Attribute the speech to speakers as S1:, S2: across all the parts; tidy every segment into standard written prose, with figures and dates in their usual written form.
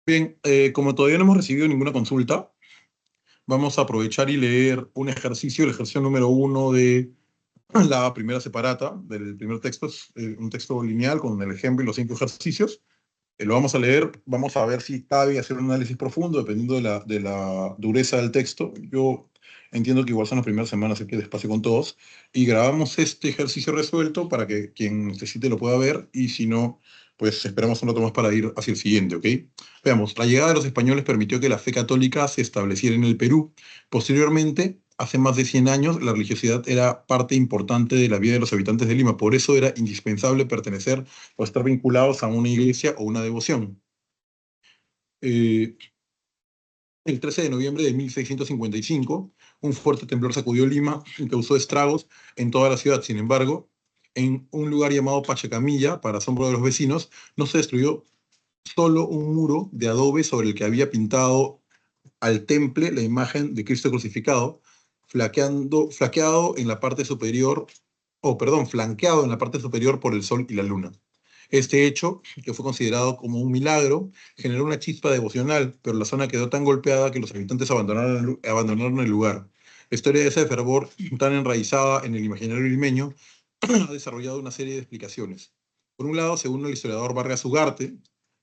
S1: Bien, como todavía no hemos recibido ninguna consulta, vamos a aprovechar y leer un ejercicio, el ejercicio número uno de la primera separata, del primer texto, es un texto lineal con el ejemplo y los cinco ejercicios. Lo vamos a leer, vamos a ver si cabe hacer un análisis profundo dependiendo de la dureza del texto. Yo entiendo que igual son las primeras semanas, hay que despacio con todos. Y grabamos este ejercicio resuelto para que quien necesite lo pueda ver y si no, pues esperamos un rato más para ir hacia el siguiente, ¿ok? Veamos, la llegada de los españoles permitió que la fe católica se estableciera en el Perú. Posteriormente, hace más de 100 años, la religiosidad era parte importante de la vida de los habitantes de Lima. Por eso era indispensable pertenecer o estar vinculados a una iglesia o una devoción. Eh, el 13 de noviembre de 1655, un fuerte temblor sacudió Lima y causó estragos en toda la ciudad. Sin embargo, en un lugar llamado Pachacamilla, para asombro de los vecinos, no se destruyó solo un muro de adobe sobre el que había pintado al temple la imagen de Cristo crucificado, flaqueado en la parte superior, flanqueado en la parte superior por el sol y la luna. Este hecho, que fue considerado como un milagro, generó una chispa devocional, pero la zona quedó tan golpeada que los habitantes abandonaron el lugar. La historia de ese fervor, tan enraizada en el imaginario limeño, ha desarrollado una serie de explicaciones. Por un lado, según el historiador Vargas Ugarte,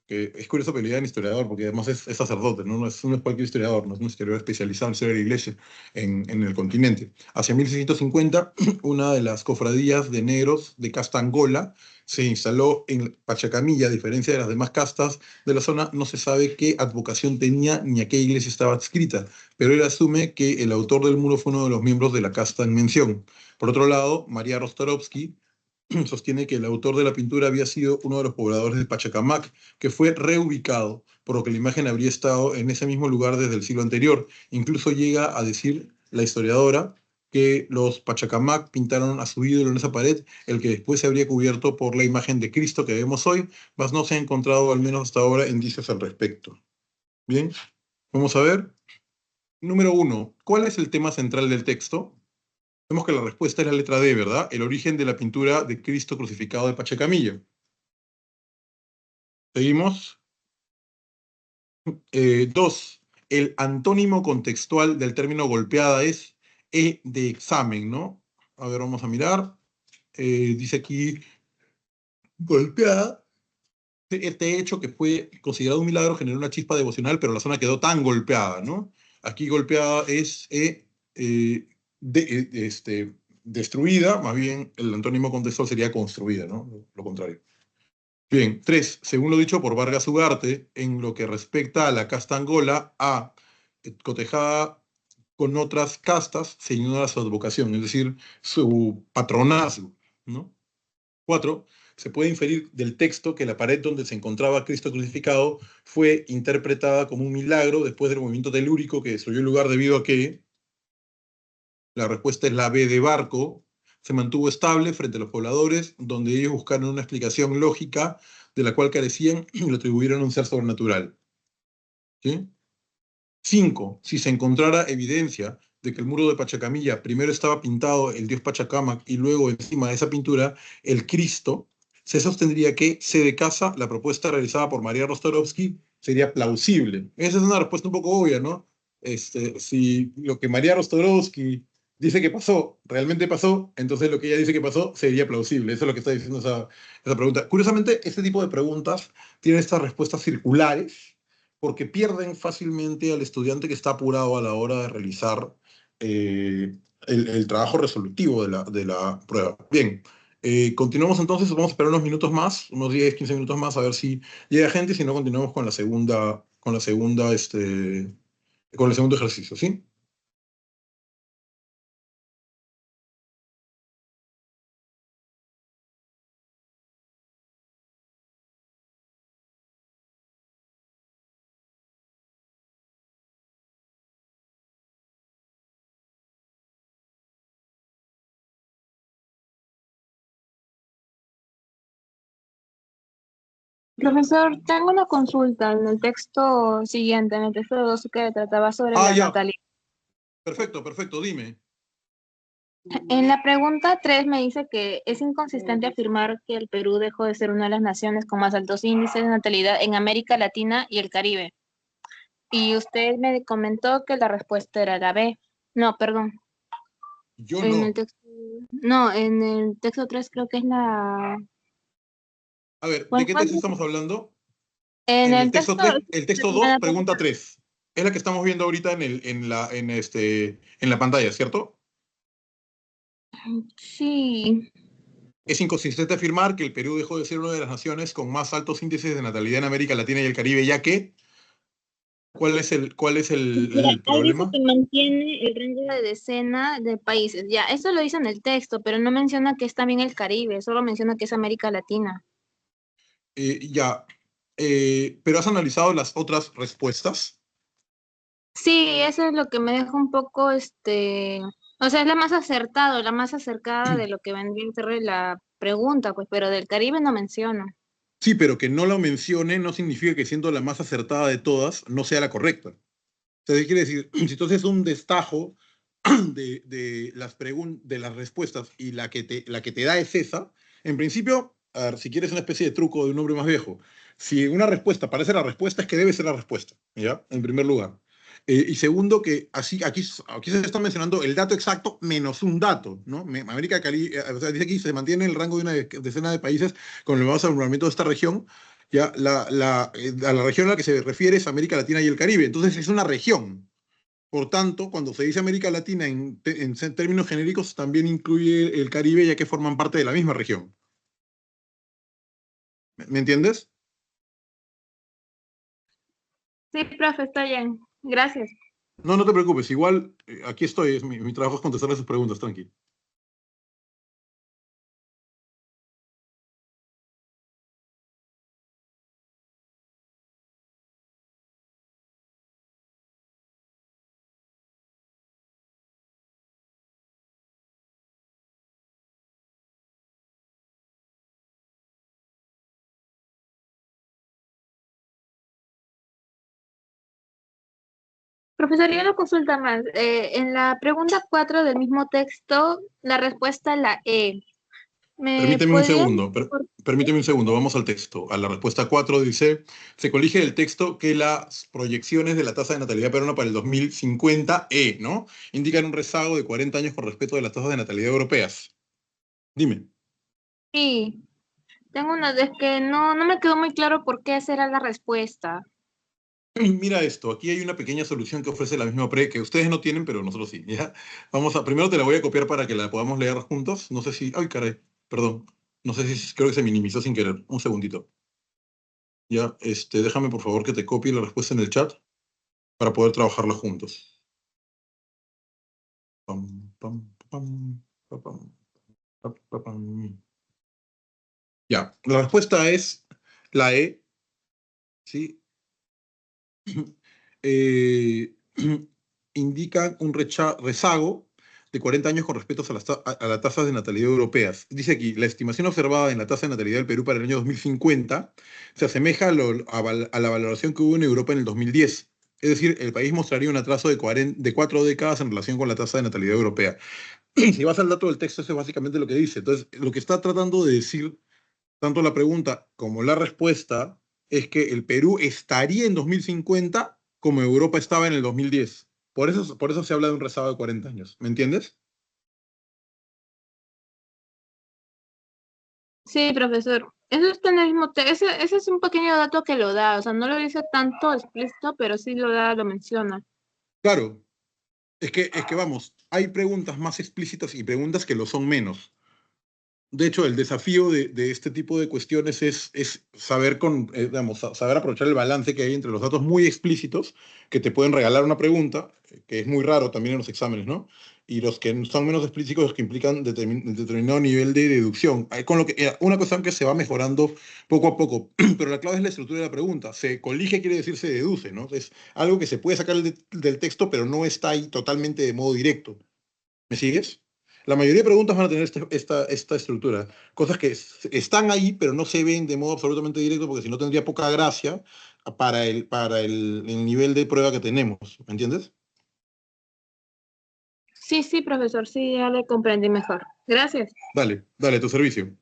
S1: que es curioso que le digan historiador, porque además es sacerdote, ¿no? No es cualquier historiador, no es un historiador especializado en la historia de la iglesia en el continente. Hacia 1650, una de las cofradías de negros de casta Angola se instaló en Pachacamilla. A diferencia de las demás castas de la zona, no se sabe qué advocación tenía ni a qué iglesia estaba adscrita, pero él asume que el autor del muro fue uno de los miembros de la casta en mención. Por otro lado, María Rostorovsky sostiene que el autor de la pintura había sido uno de los pobladores de Pachacamac, que fue reubicado, por lo que la imagen habría estado en ese mismo lugar desde el siglo anterior. Incluso llega a decir la historiadora que los Pachacamac pintaron a su ídolo en esa pared, el que después se habría cubierto por la imagen de Cristo que vemos hoy, mas no se ha encontrado, al menos hasta ahora, indicios al respecto. Bien, vamos a ver. Número uno, ¿cuál es el tema central del texto? Vemos que la respuesta es la letra D, ¿verdad? El origen de la pintura de Cristo crucificado de Pachacamilla. Seguimos. Dos, el antónimo contextual del término golpeada es E de examen, ¿no? A ver, vamos a mirar. Dice aquí, golpeada. Este hecho que fue considerado un milagro generó una chispa devocional, pero la zona quedó tan golpeada, ¿no? Aquí golpeada es destruida, más bien el antónimo contextual sería construida, ¿no? Lo contrario. Bien, tres, según lo dicho por Vargas Ugarte, en lo que respecta a la casta Angola, A, cotejada con otras castas, se ignora su advocación, es decir, su patronazgo, ¿no? Cuatro, se puede inferir del texto que la pared donde se encontraba Cristo crucificado fue interpretada como un milagro después del movimiento telúrico que destruyó el lugar debido a que la respuesta es la B de Barco, se mantuvo estable frente a los pobladores, donde ellos buscaron una explicación lógica de la cual carecían y lo atribuyeron a un ser sobrenatural. ¿Sí? Cinco, si se encontrara evidencia de que el muro de Pachacamilla primero estaba pintado el dios Pachacamac y luego encima de esa pintura el Cristo, se sostendría que C de casa, la propuesta realizada por María Rostorovsky, sería plausible. Esa es una respuesta un poco obvia, ¿no? Si lo que María Rostorovsky dice que pasó, realmente pasó, entonces lo que ella dice que pasó sería plausible. Eso es lo que está diciendo esa pregunta. Curiosamente, este tipo de preguntas tienen estas respuestas circulares porque pierden fácilmente al estudiante que está apurado a la hora de realizar el trabajo resolutivo de la prueba. Bien, continuamos entonces, vamos a esperar unos minutos más, unos 10, 15 minutos más, a ver si llega gente, y si no, continuamos con el segundo ejercicio, ¿sí?
S2: Profesor, tengo una consulta en el texto siguiente, en el texto 12 que trataba sobre
S1: Ah,
S2: la
S1: ya,
S2: natalidad.
S1: perfecto, perfecto, dime.
S2: En la pregunta 3 me dice que es inconsistente afirmar que el Perú dejó de ser una de las naciones con más altos índices de natalidad en América Latina y el Caribe. Y usted me comentó que la respuesta era la B. No, perdón.
S1: Yo
S2: En el
S1: no.
S2: texto, no, en el texto 3 creo que es la...
S1: A ver, ¿de
S2: ¿Cuál
S1: qué
S2: fue?
S1: texto estamos hablando?
S2: En
S1: En el
S2: el
S1: texto
S2: texto...
S1: 3, el texto 2, pregunta 3. Es la que estamos viendo ahorita en la pantalla, ¿cierto?
S2: Sí,
S1: Es inconsistente afirmar que el Perú dejó de ser una de las naciones con más altos índices de natalidad en América Latina y el Caribe, ya que, ¿cuál es
S2: mira,
S1: el
S2: ahí dice
S1: problema?
S2: que mantiene el rango de decena de países. Ya, eso lo dice en el texto, pero no menciona que es también el Caribe, solo menciona que es América Latina.
S1: Ya, pero has analizado las otras respuestas.
S2: Sí, eso es lo que me deja un poco, o sea, es la más acertado, la más acercada de lo que vendría a ser la pregunta, pues, pero del Caribe no menciona.
S1: Sí, pero que no lo mencione no significa que siendo la más acertada de todas no sea la correcta. O sea, ¿qué quiere decir? Si tú haces un destajo de las respuestas y la que te da es esa, en principio, a ver, si quieres una especie de truco de un hombre más viejo, si una respuesta parece la respuesta, es que debe ser la respuesta, ¿ya? En primer lugar. Y segundo, que aquí se está mencionando el dato exacto menos un dato, ¿no? América Cali, o sea, dice aquí se mantiene el rango de una decena de países con el más armamento de esta región. Ya, a la región a la que se refiere es América Latina y el Caribe. Entonces es una región. Por tanto, cuando se dice América Latina en términos genéricos, también incluye el Caribe, ya que forman parte de la misma región. ¿Me entiendes?
S2: Sí, profe, está bien. Gracias.
S1: No, no te preocupes. Igual, aquí estoy. Mi trabajo es contestarle sus preguntas, tranqui.
S2: Profesor, yo una consulta más. En la pregunta 4 del mismo texto, la respuesta es la E. ¿Me
S1: Permíteme un
S2: podrían...
S1: segundo. Permíteme un segundo. Vamos al texto. A la respuesta 4 dice, se colige del texto que las proyecciones de la tasa de natalidad peruana para el 2050, ¿no? Indican un rezago de 40 años con respecto de las tasas de natalidad europeas. Dime.
S2: Sí, tengo una... Es que no me quedó muy claro por qué esa era la respuesta.
S1: Mira esto, aquí hay una pequeña solución que ofrece la misma pre que ustedes no tienen, pero nosotros sí, ¿ya? Primero te la voy a copiar para que la podamos leer juntos. No sé si, ay, caray, perdón. No sé si creo que se minimizó sin querer. Un segundito. Ya, déjame por favor que te copie la respuesta en el chat para poder trabajarla juntos. Pam, pam, pam, pam, pam, pam, pam. Ya, la respuesta es la E, ¿sí? eh, indican un rezago de 40 años con respecto a las tasas de natalidad europeas. Dice aquí, la estimación observada en la tasa de natalidad del Perú para el año 2050 se asemeja a la valoración que hubo en Europa en el 2010. Es decir, el país mostraría un atraso de 4 décadas en relación con la tasa de natalidad europea. Si vas al dato del texto, eso es básicamente lo que dice. Entonces, lo que está tratando de decir tanto la pregunta como la respuesta es que el Perú estaría en 2050 como Europa estaba en el 2010. Por eso se habla de un rezago de 40 años. ¿Me entiendes?
S2: Sí, profesor. Eso está en el mismo ese es un pequeño dato que lo da, o sea, no lo dice tanto explícito, pero sí lo da, lo menciona.
S1: Claro, es que vamos, hay preguntas más explícitas y preguntas que lo son menos. De hecho, el desafío de este tipo de cuestiones es saber, digamos, saber aprovechar el balance que hay entre los datos muy explícitos que te pueden regalar una pregunta, que es muy raro también en los exámenes, ¿no? Y los que son menos explícitos, los que implican determinado nivel de deducción. Con lo que, una cuestión que se va mejorando poco a poco, pero la clave es la estructura de la pregunta. Se colige quiere decir se deduce, ¿no? Es algo que se puede sacar del texto, pero no está ahí totalmente de modo directo. ¿Me sigues? La mayoría de preguntas van a tener esta estructura. Cosas que están ahí, pero no se ven de modo absolutamente directo, porque si no tendría poca gracia el nivel de prueba que tenemos. ¿Me entiendes?
S2: Sí, sí, profesor, sí, ya le comprendí mejor. Gracias.
S1: Dale, dale, tu servicio.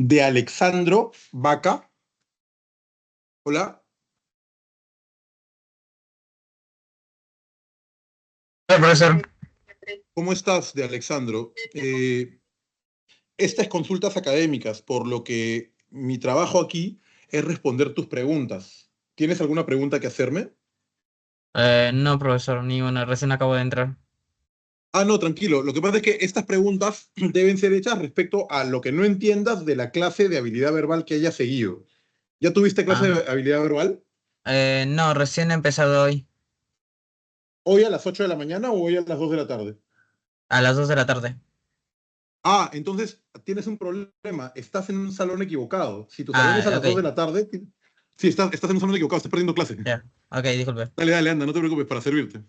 S1: De Alexandro Vaca. Hola,
S3: Hola, profesor.
S1: ¿cómo estás, de Alexandro? Esta es consultas académicas, por lo que mi trabajo aquí es responder tus preguntas. ¿Tienes alguna pregunta que hacerme?
S3: No, profesor, ni una, recién acabo de entrar.
S1: Ah, no, tranquilo. Lo que pasa es que estas preguntas deben ser hechas respecto a lo que no entiendas de la clase de habilidad verbal que hayas seguido. ¿Ya tuviste clase
S3: Ah,
S1: de habilidad verbal?
S3: no, recién he empezado hoy,
S1: ¿Hoy a las 8 de la mañana o hoy a las 2 de la tarde?
S3: a las 2 de la tarde.
S1: Ah, entonces tienes un problema. Estás en un salón equivocado. Si tu salón es a
S3: Ah,
S1: las 2 de
S3: ok,
S1: la tarde, sí, estás en un salón equivocado, estás perdiendo clase.
S3: ya, ok, disculpe.
S1: Dale, dale, anda, no te preocupes, para servirte.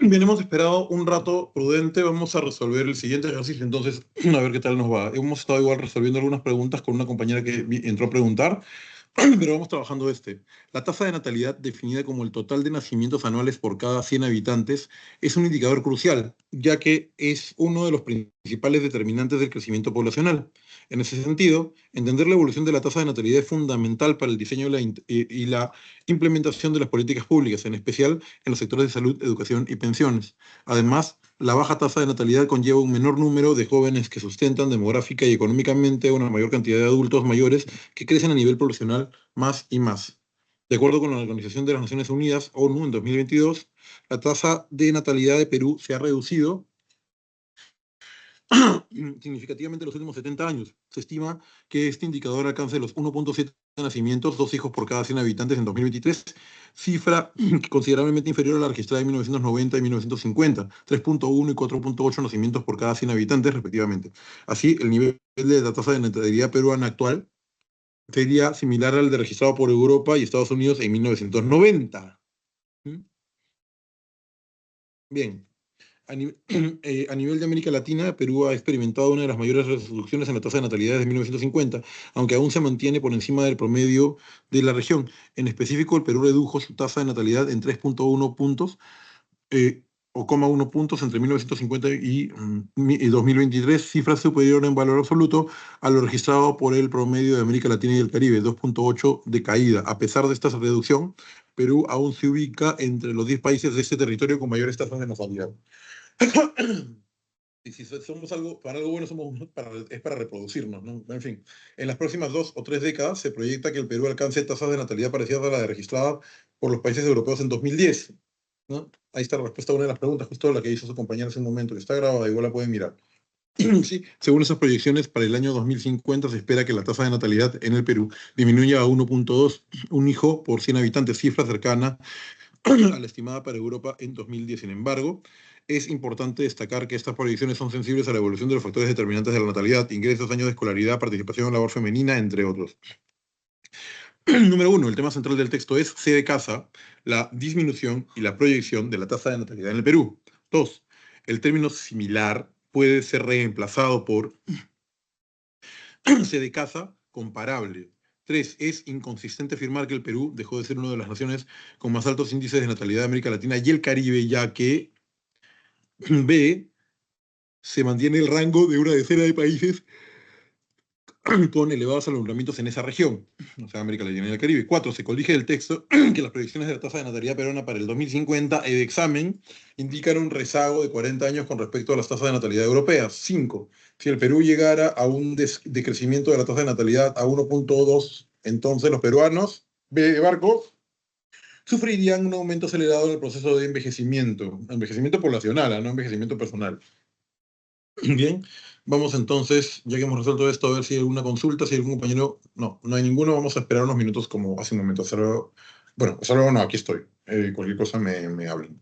S1: Bien, hemos esperado un rato prudente, vamos a resolver el siguiente ejercicio, entonces, a ver qué tal nos va. Hemos estado igual resolviendo algunas preguntas con una compañera que entró a preguntar, pero vamos trabajando este. La tasa de natalidad, definida como el total de nacimientos anuales por cada 100 habitantes, es un indicador crucial, ya que es uno de los principales determinantes del crecimiento poblacional. En ese sentido, entender la evolución de la tasa de natalidad es fundamental para el diseño y la implementación de las políticas públicas, en especial en los sectores de salud, educación y pensiones. Además, la baja tasa de natalidad conlleva un menor número de jóvenes que sustentan demográfica y económicamente una mayor cantidad de adultos mayores que crecen a nivel poblacional más y más. De acuerdo con la Organización de las Naciones Unidas, ONU, en 2022, la tasa de natalidad de Perú se ha reducido significativamente en los últimos 70 años. Se estima que este indicador alcance los 1.7 nacimientos, 2 hijos por cada 100 habitantes en 2023, cifra considerablemente inferior a la registrada en 1990 y 1950, 3.1 y 4.8 nacimientos por cada 100 habitantes respectivamente. Así, el nivel de la tasa de natalidad peruana actual sería similar al de registrado por Europa y Estados Unidos en 1990. ¿Mm? Bien. A nivel de América Latina, Perú ha experimentado una de las mayores reducciones en la tasa de natalidad desde 1950, aunque aún se mantiene por encima del promedio de la región. En específico, el Perú redujo su tasa de natalidad en 3.1 puntos o 0,1 puntos entre 1950 y 2023, cifra superior en valor absoluto a lo registrado por el promedio de América Latina y el Caribe, 2.8 de caída. A pesar de esta reducción, Perú aún se ubica entre los 10 países de este territorio con mayores tasas de natalidad. Y si somos algo, para algo bueno es para reproducirnos, ¿no? En fin, en las próximas 2 o 3 décadas se proyecta que el Perú alcance tasas de natalidad parecidas a la de registrada por los países europeos en 2010, ¿no? Ahí está la respuesta a una de las preguntas, justo la que hizo su compañera hace un momento, que está grabada, igual la pueden mirar. Sí, según esas proyecciones, para el año 2050 se espera que la tasa de natalidad en el Perú disminuya a 1.2, un hijo por 100 habitantes, cifra cercana a la estimada para Europa en 2010. Sin embargo, es importante destacar que estas proyecciones son sensibles a la evolución de los factores determinantes de la natalidad, ingresos, años de escolaridad, participación en la labor femenina, entre otros. Número uno, el tema central del texto es C de casa, la disminución y la proyección de la tasa de natalidad en el Perú. Dos, el término similar puede ser reemplazado por C de casa, comparable. Tres, es inconsistente afirmar que el Perú dejó de ser una de las naciones con más altos índices de natalidad de América Latina y el Caribe, ya que B, se mantiene el rango de una decena de países con elevados alumbramientos en esa región, o sea, América Latina y el Caribe. Cuatro, se colige del texto que las proyecciones de la tasa de natalidad peruana para el 2050 de examen indican un rezago de 40 años con respecto a las tasas de natalidad europeas. Cinco, si el Perú llegara a un decrecimiento de la tasa de natalidad a 1.2, entonces los peruanos, B de barco, sufrirían un aumento acelerado en el proceso de envejecimiento poblacional, no envejecimiento personal. Bien, vamos entonces, ya que hemos resuelto esto, a ver si hay alguna consulta, si hay algún compañero. No, no hay ninguno. Vamos a esperar unos minutos como hace un momento. Bueno, hasta luego, no, aquí estoy. Cualquier cosa me hablan.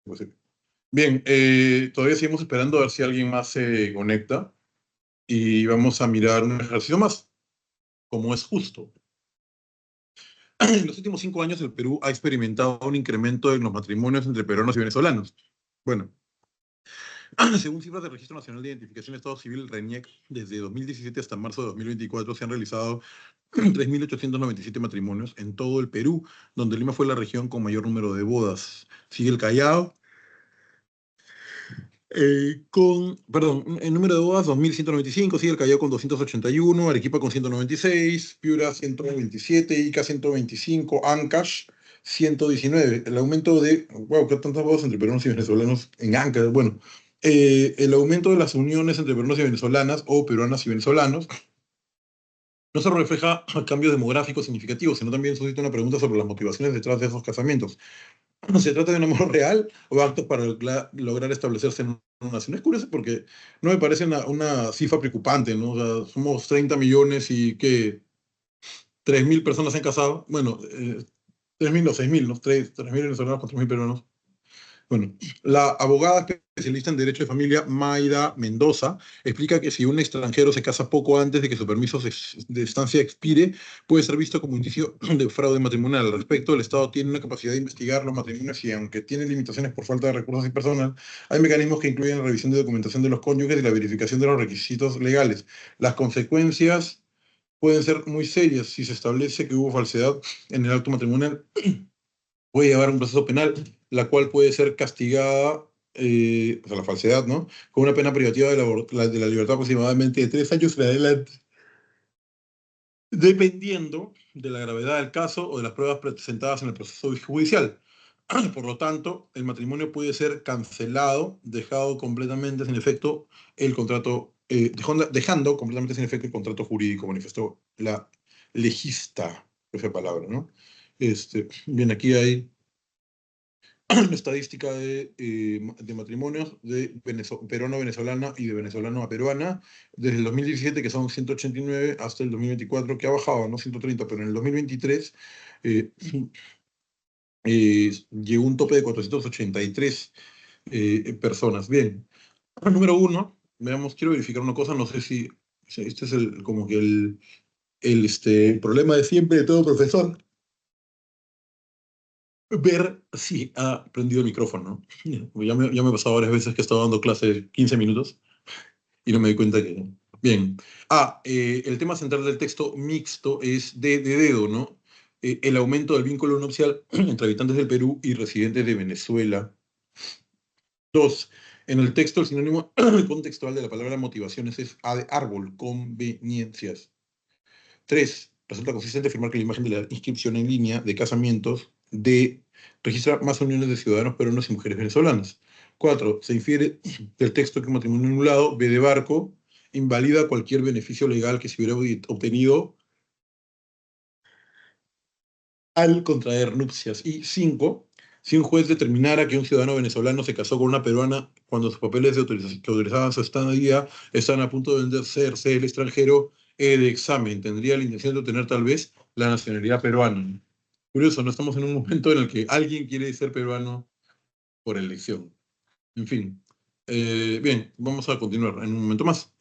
S1: Pues sí. Bien, todavía seguimos esperando a ver si alguien más se conecta y vamos a mirar un ejercicio más, como es justo. En los últimos 5 años el Perú ha experimentado un incremento en los matrimonios entre peruanos y venezolanos. Bueno, según cifras del Registro Nacional de Identificación de Estado Civil, RENIEC, desde 2017 hasta marzo de 2024 se han realizado 3.897 matrimonios en todo el Perú, donde Lima fue la región con mayor número de bodas. Sigue el Callao, perdón, el número de bodas 2.195, sigue el Callao con 281, Arequipa con 196, Piura 127, Ica 125, Ancash 119. El aumento de, wow, qué tantas bodas entre peruanos y venezolanos en Ancash. Bueno, el aumento de las uniones entre peruanos y venezolanas o peruanas y venezolanos no solo refleja cambios demográficos significativos, sino también suscita una pregunta sobre las motivaciones detrás de esos casamientos. ¿Se trata de un amor real o actos para lograr establecerse en una nación? Es curioso porque no me parece una cifra preocupante, ¿no? O sea, somos 30 millones y que 3.000 personas se han casado. Bueno, 3.000 o 6.000, ¿no? 3.000 venezolanos con 3.000 peruanos. Bueno, la abogada especialista en Derecho de Familia, Mayra Mendoza, explica que si un extranjero se casa poco antes de que su permiso de estancia expire, puede ser visto como indicio de fraude matrimonial. Al respecto, el Estado tiene una capacidad de investigar los matrimonios y, aunque tiene limitaciones por falta de recursos y personal, hay mecanismos que incluyen la revisión de documentación de los cónyuges y la verificación de los requisitos legales. Las consecuencias pueden ser muy serias si se establece que hubo falsedad en el acto matrimonial. Puede llevar a un proceso penal, la cual puede ser castigada, o sea, la falsedad, ¿no? Con una pena privativa de la libertad aproximadamente de 3 años en adelante, dependiendo de la gravedad del caso o de las pruebas presentadas en el proceso judicial. Por lo tanto, el matrimonio puede ser cancelado, dejado completamente sin efecto el contrato, dejando completamente sin efecto el contrato jurídico, manifestó la legista, esa palabra, ¿no? Bien, aquí hay una estadística de matrimonios de peruano-venezolana y de venezolano a peruana, desde el 2017, que son 189, hasta el 2024, que ha bajado, ¿no? 130, pero en el 2023 eh, llegó un tope de 483 personas. Bien, número uno, veamos, quiero verificar una cosa, no sé si este es como que el problema de siempre de todo profesor, ver si ha prendido el micrófono, ¿no? Ya me ha pasado varias veces que he estado dando clase 15 minutos y no me di cuenta que... Bien. El tema central del texto mixto es de dedo, ¿no? El aumento del vínculo nupcial entre habitantes del Perú y residentes de Venezuela. Dos, en el texto el sinónimo contextual de la palabra motivaciones es A de árbol, conveniencias. Tres, resulta consistente afirmar que la imagen de la inscripción en línea de casamientos registra más uniones de ciudadanos peruanos y mujeres venezolanas. Cuatro, se infiere del texto que un matrimonio anulado, B de barco, invalida cualquier beneficio legal que se hubiera obtenido al contraer nupcias. Y cinco, si un juez determinara que un ciudadano venezolano se casó con una peruana cuando sus papeles que autorizaban su estadía están a punto de vencerse el extranjero de examen, tendría la intención de obtener tal vez la nacionalidad peruana. Curioso, no estamos en un momento en el que alguien quiere ser peruano por elección. En fin. Bien, vamos a continuar en un momento más.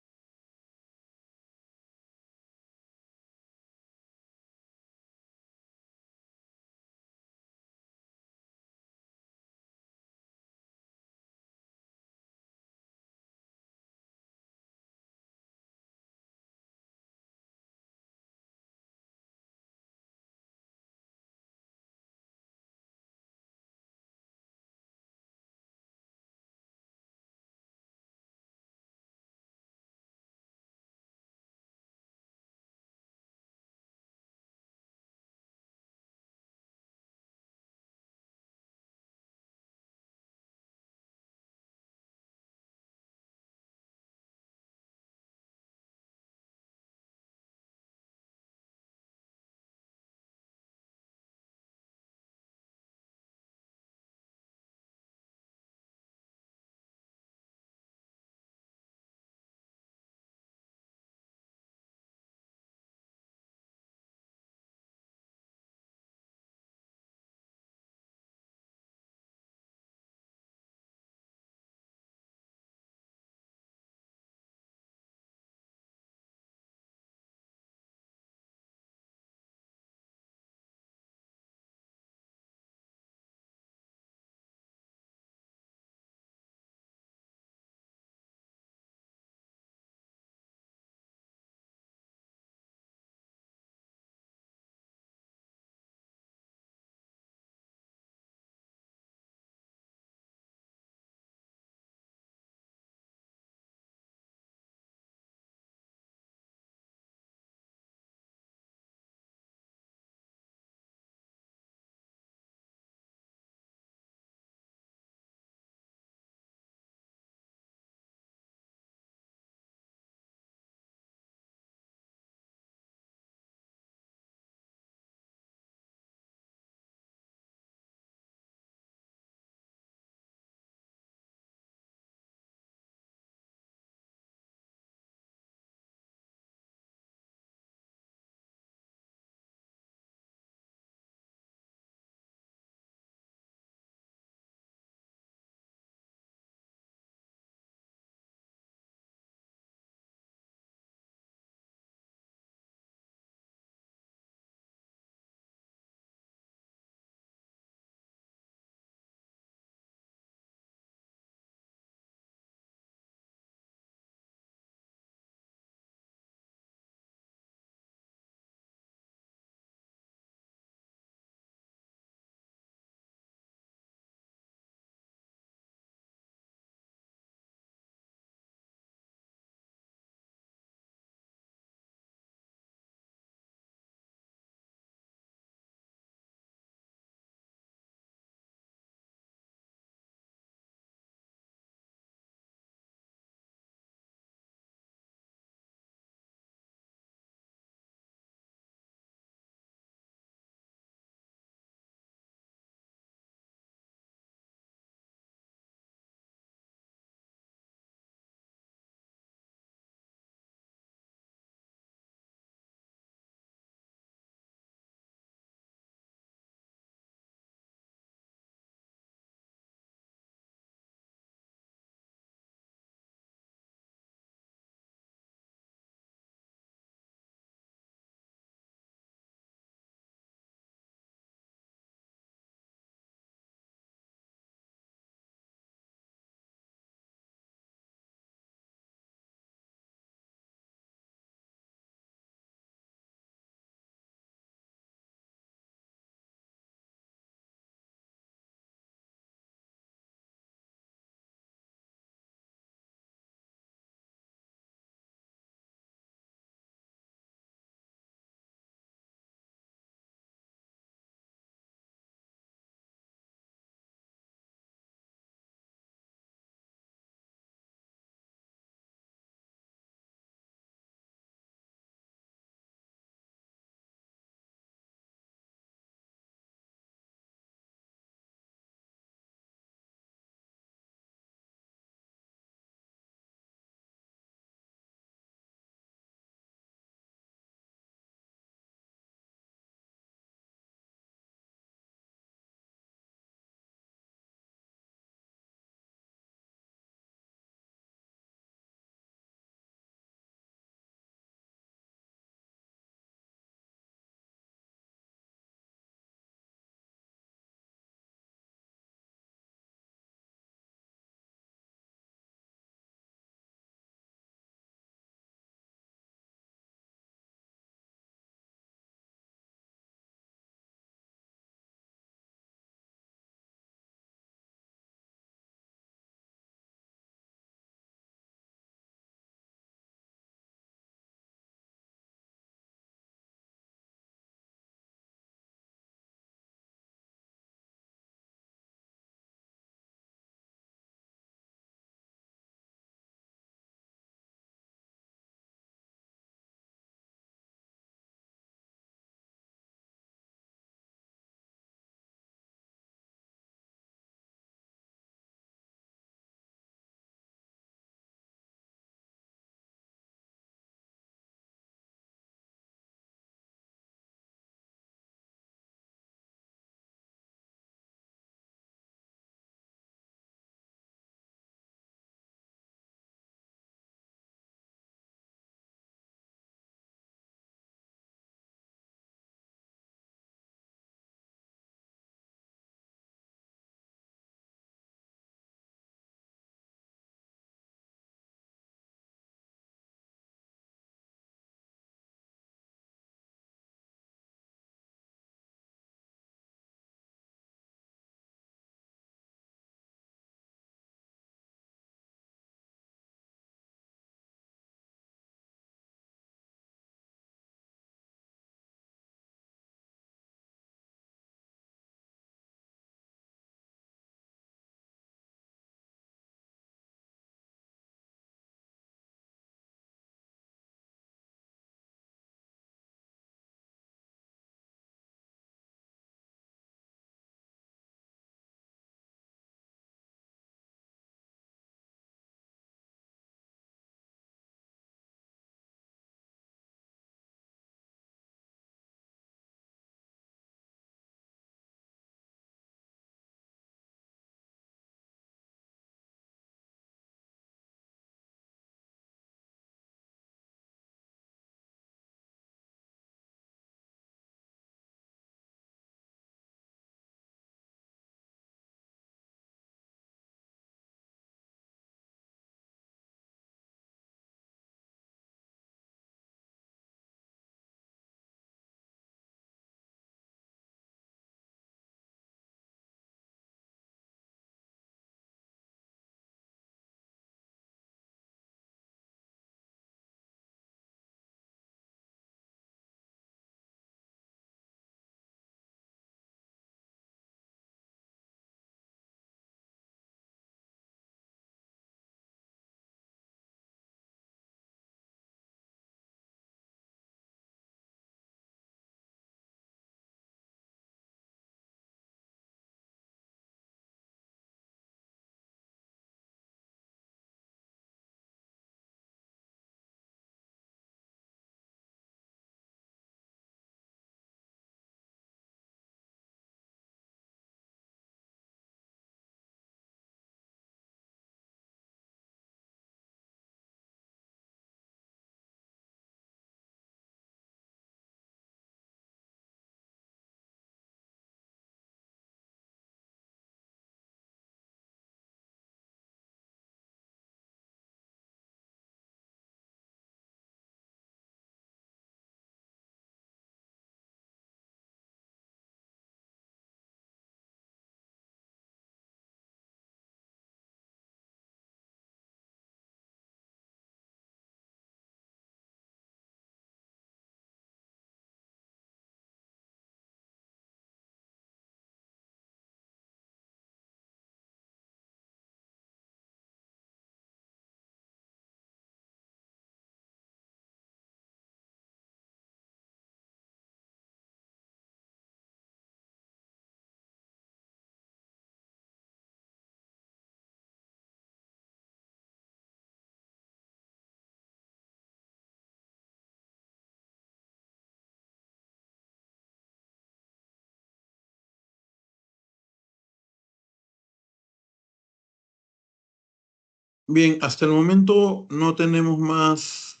S1: Bien, hasta el momento no tenemos más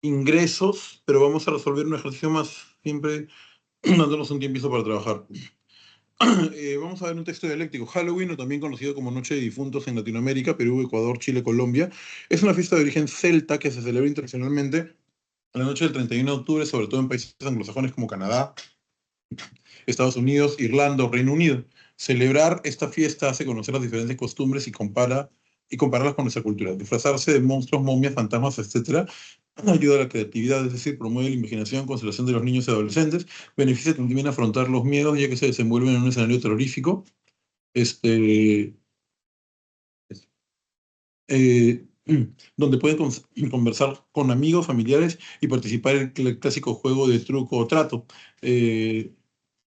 S1: ingresos, pero vamos a resolver un ejercicio más, siempre dándonos un tiempito para trabajar. Vamos a ver un texto dialéctico. Halloween, o también conocido como Noche de Difuntos en Latinoamérica, Perú, Ecuador, Chile, Colombia, es una fiesta de origen celta que se celebra internacionalmente la noche del 31 de octubre, sobre todo en países anglosajones como Canadá, Estados Unidos, Irlanda o Reino Unido. Celebrar esta fiesta hace conocer las diferentes costumbres y compararlas con nuestra cultura. Disfrazarse de monstruos, momias, fantasmas, etcétera, ayuda a la creatividad, es decir, promueve la imaginación, conservación de los niños y adolescentes, beneficia también afrontar los miedos, ya que se desenvuelven en un escenario terrorífico. Este, eh, donde pueden conversar con amigos, familiares y participar en el clásico juego de truco o trato. Eh,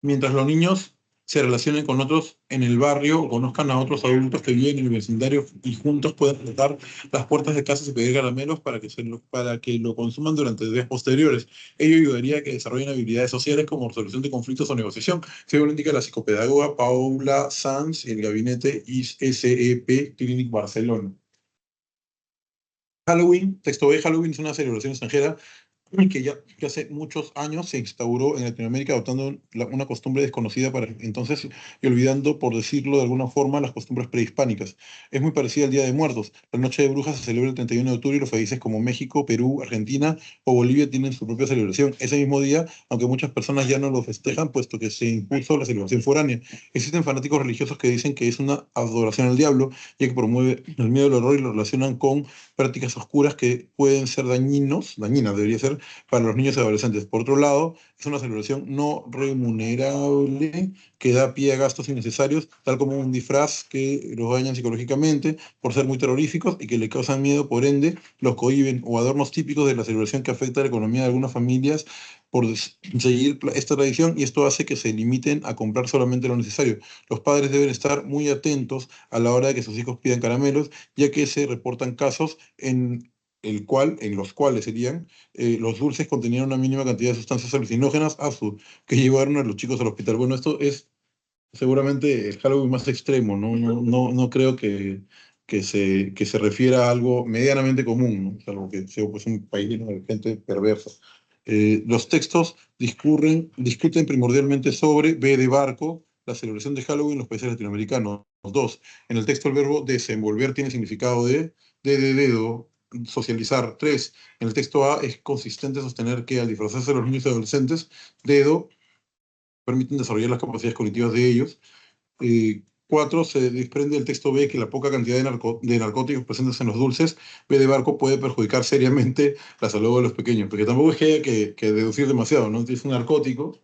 S1: Mientras los niños se relacionen con otros en el barrio o conozcan a otros adultos que viven en el vecindario y juntos puedan tocar las puertas de casas y pedir caramelos para que lo consuman durante días posteriores. Ello ayudaría a que desarrollen habilidades sociales como resolución de conflictos o negociación, según lo indica la psicopedagoga Paula Sanz y el gabinete SEP Clinic Barcelona. Halloween, texto B, Halloween es una celebración extranjera que hace muchos años se instauró en Latinoamérica adoptando una costumbre desconocida para entonces y olvidando, por decirlo de alguna forma, las costumbres prehispánicas. Es muy parecida al Día de Muertos. La Noche de Brujas se celebra el 31 de octubre y los países como México, Perú, Argentina o Bolivia tienen su propia celebración. Ese mismo día, aunque muchas personas ya no lo festejan, puesto que se impuso la celebración foránea. Existen fanáticos religiosos que dicen que es una adoración al diablo, ya que promueve el miedo al horror y lo relacionan con prácticas oscuras que pueden ser dañinas debería ser, para los niños y adolescentes. Por otro lado, es una celebración no remunerable que da pie a gastos innecesarios, tal como un disfraz que los dañan psicológicamente por ser muy terroríficos y que le causan miedo, por ende, los cohíben, o adornos típicos de la celebración que afecta a la economía de algunas familias por seguir esta tradición, y esto hace que se limiten a comprar solamente lo necesario. Los padres deben estar muy atentos a la hora de que sus hijos pidan caramelos, ya que se reportan casos en los cuales los dulces contenían una mínima cantidad de sustancias alucinógenas, ASU, que llevaron a los chicos al hospital. Bueno, esto es seguramente el Halloween más extremo, ¿no? No creo que se refiera a algo medianamente común, ¿no? Salvo que sea pues, un país lleno de gente perversa. Los textos discuten primordialmente sobre B de barco, la celebración de Halloween en los países latinoamericanos. Dos, en el texto el verbo desenvolver tiene significado de dedo, socializar. Tres, en el texto A es consistente sostener que al disfrazarse de los niños y adolescentes, dedo permiten desarrollar las capacidades cognitivas de ellos. Cuatro, se desprende del texto B que la poca cantidad de narcóticos presentes en los dulces B de barco puede perjudicar seriamente la salud de los pequeños, porque tampoco es que haya que deducir demasiado, ¿no? Es un narcótico,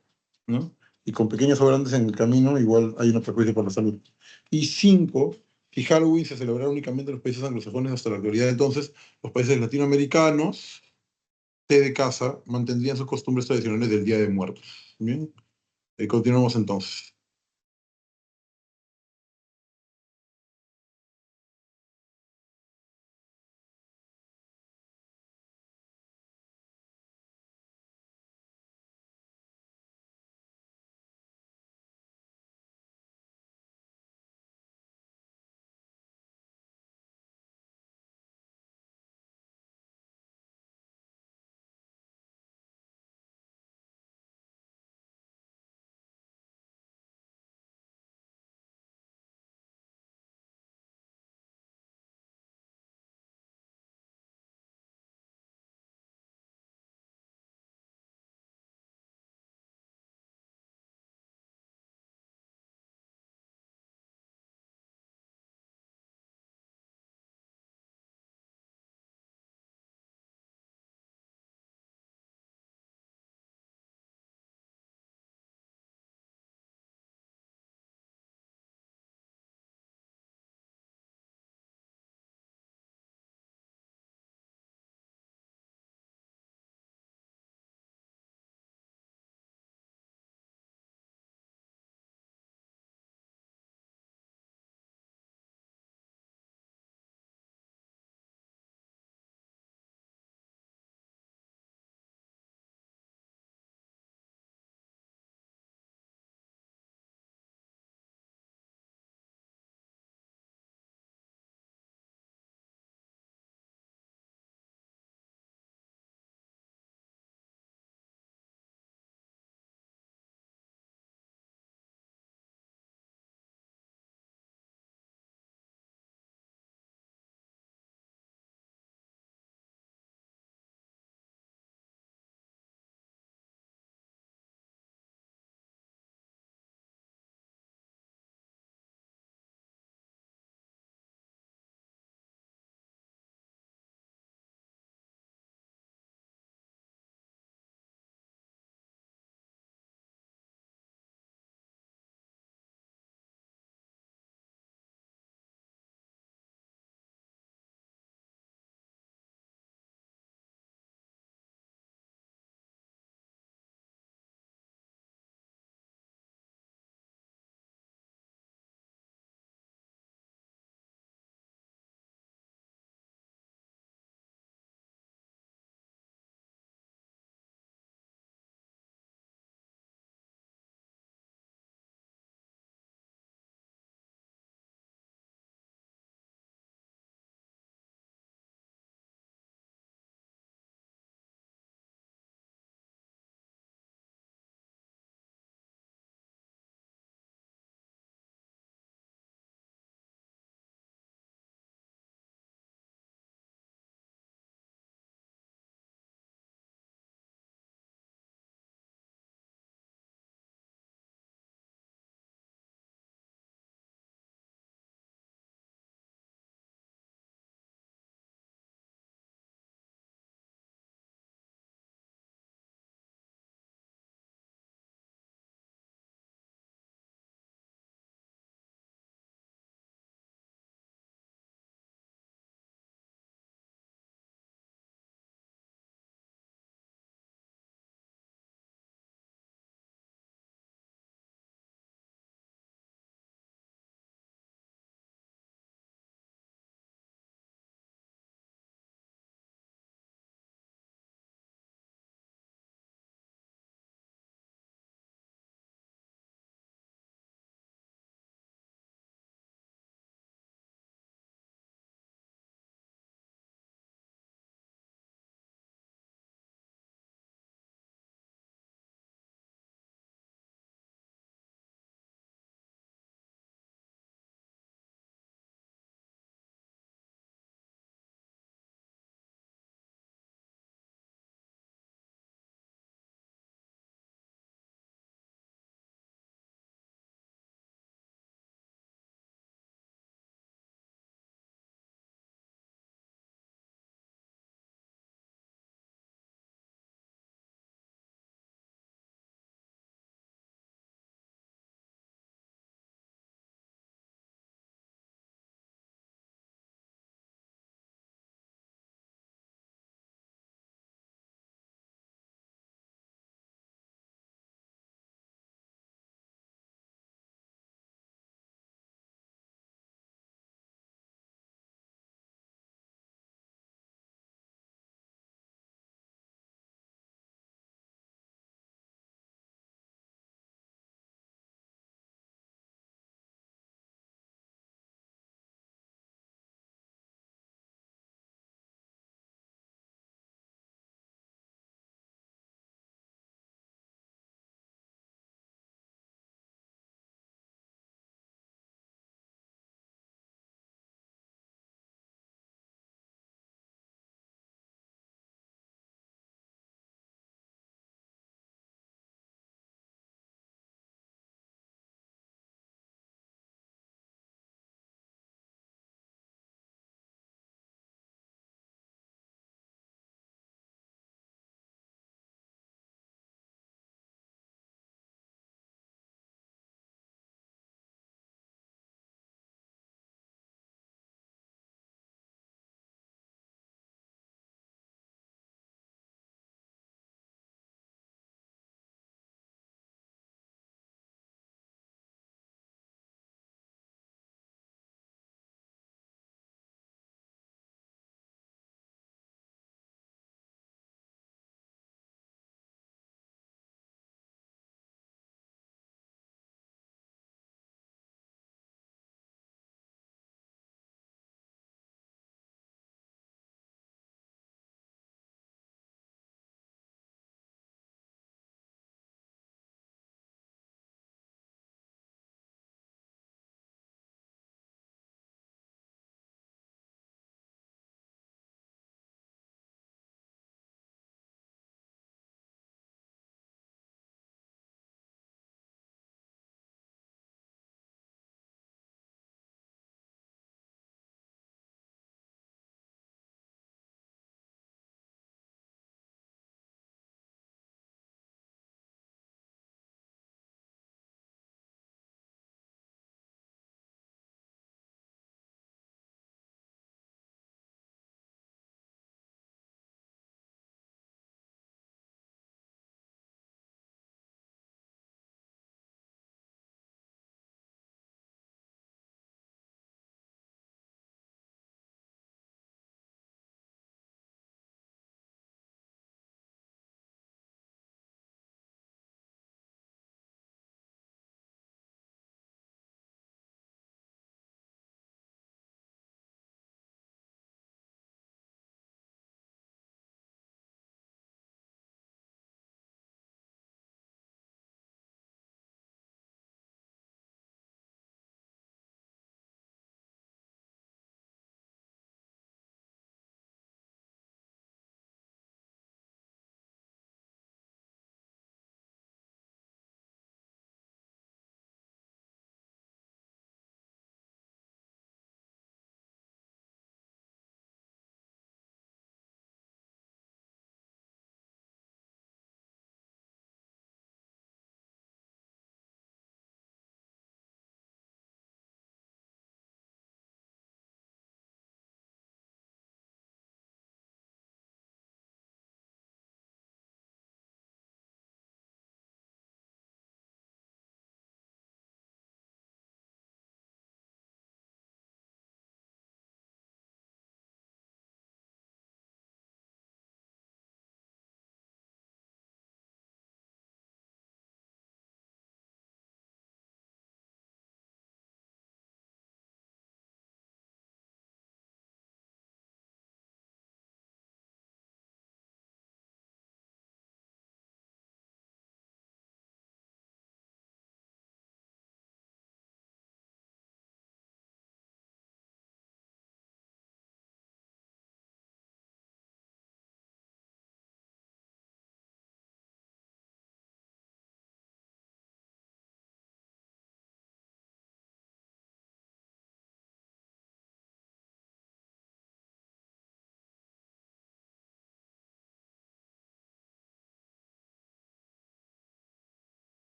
S1: ¿no? Y con pequeños sobrantes en el camino, igual hay una perjuicio para la salud. Y cinco, si Halloween se celebrara únicamente en los países anglosajones hasta la actualidad, entonces los países latinoamericanos, té de casa, mantendrían sus costumbres tradicionales del Día de Muertos. Bien, continuamos entonces.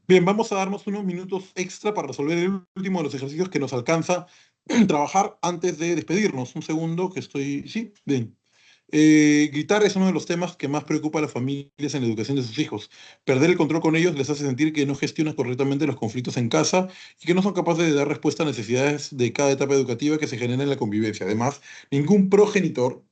S1: Bien, vamos a darnos unos minutos extra para resolver el último de los ejercicios que nos alcanza trabajar antes de despedirnos. Un segundo que estoy... Sí, bien. Gritar es uno de los temas que más preocupa a las familias en la educación de sus hijos. Perder el control con ellos les hace sentir que no gestionan correctamente los conflictos en casa y que no son capaces de dar respuesta a necesidades de cada etapa educativa que se genera en la convivencia. Además, ningún progenitor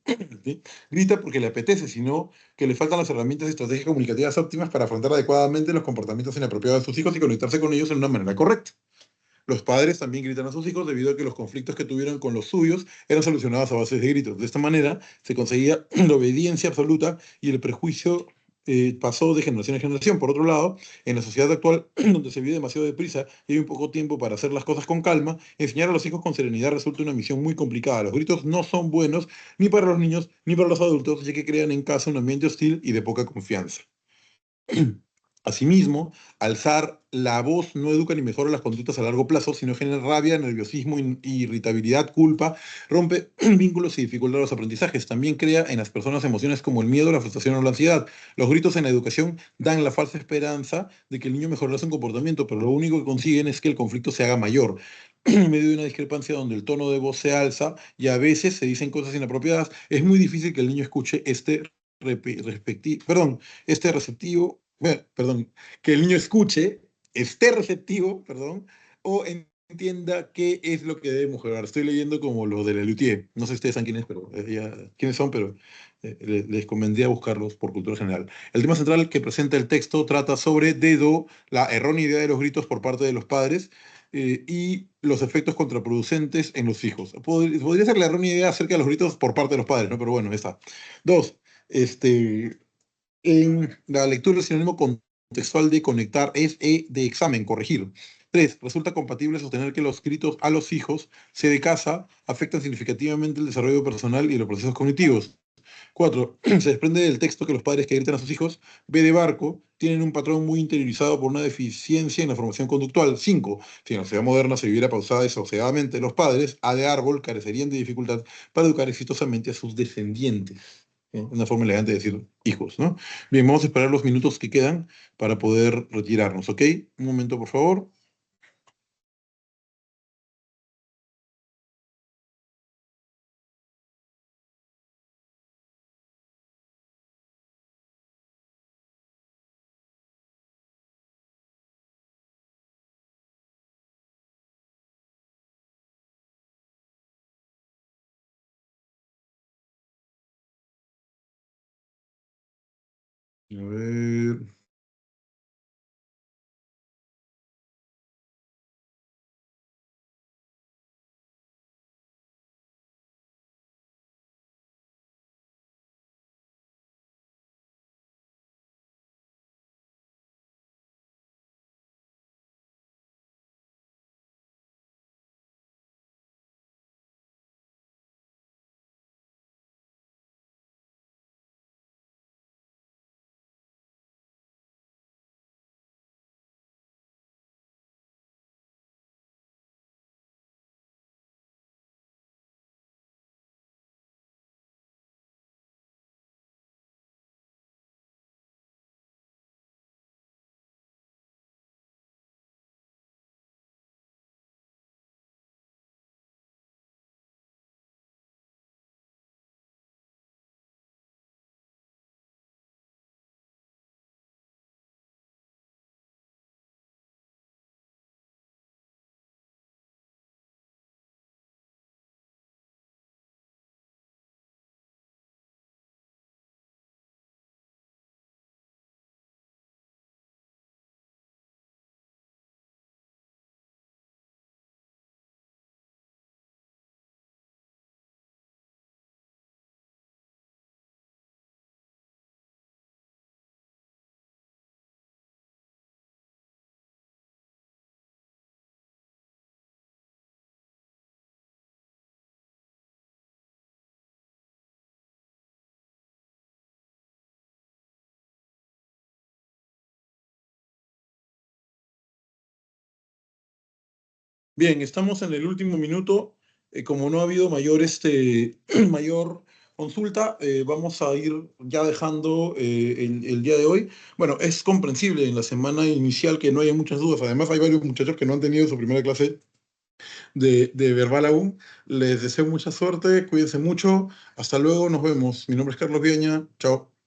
S1: ¿sí? grita porque le apetece, sino que le faltan las herramientas y estrategias comunicativas óptimas para afrontar adecuadamente los comportamientos inapropiados de sus hijos y conectarse con ellos en una manera correcta. Los padres también gritan a sus hijos debido a que los conflictos que tuvieron con los suyos eran solucionados a base de gritos. De esta manera se conseguía la obediencia absoluta y el prejuicio pasó de generación en generación. Por otro lado, en la sociedad actual, donde se vive demasiado deprisa y hay un poco tiempo para hacer las cosas con calma, enseñar a los hijos con serenidad resulta una misión muy complicada. Los gritos no son buenos ni para los niños ni para los adultos, ya que crean en casa un ambiente hostil y de poca confianza. Asimismo, alzar la voz no educa ni mejora las conductas a largo plazo, sino genera rabia, nerviosismo, irritabilidad, culpa, rompe vínculos y dificulta los aprendizajes. También crea en las personas emociones como el miedo, la frustración o la ansiedad. Los gritos en la educación dan la falsa esperanza de que el niño mejorará su comportamiento, pero lo único que consiguen es que el conflicto se haga mayor. En medio de una discrepancia donde el tono de voz se alza y a veces se dicen cosas inapropiadas, es muy difícil que el niño escuche este receptivo, perdón, que el niño escuche, esté receptivo, perdón, o entienda qué es lo que debe mejorar. Estoy leyendo como lo de Lelutier. No sé ustedes saben quién es, pero quiénes son, pero les convendría buscarlos por cultura general. El tema central que presenta el texto trata sobre dedo, la errónea idea de los gritos por parte de los padres y los efectos contraproducentes en los hijos. Podría ser la errónea idea acerca de los gritos por parte de los padres, ¿no? Pero bueno, está. Dos, en la lectura, el sinónimo contextual de conectar es de examen, corregir. Tres, resulta compatible sostener que los gritos a los hijos, se de casa, afectan significativamente el desarrollo personal y los procesos cognitivos. Cuatro, se desprende del texto que los padres que gritan a sus hijos, B de barco, tienen un patrón muy interiorizado por una deficiencia en la formación conductual. Cinco, si en la sociedad moderna se viviera pausada y sosegadamente, los padres, A de árbol, carecerían de dificultad para educar exitosamente a sus descendientes. Una forma elegante de decir hijos, ¿no? Bien, vamos a esperar los minutos que quedan para poder retirarnos, ¿ok? Un momento, por favor. A ver. Bien, estamos en el último minuto. Como no ha habido mayor, mayor consulta, vamos a ir ya dejando el día de hoy. Bueno, es comprensible en la semana inicial que no haya muchas dudas. Además, hay varios muchachos que no han tenido su primera clase de verbal aún. Les deseo mucha suerte, cuídense mucho. Hasta luego, nos vemos. Mi nombre es Carlos Viña. Chao.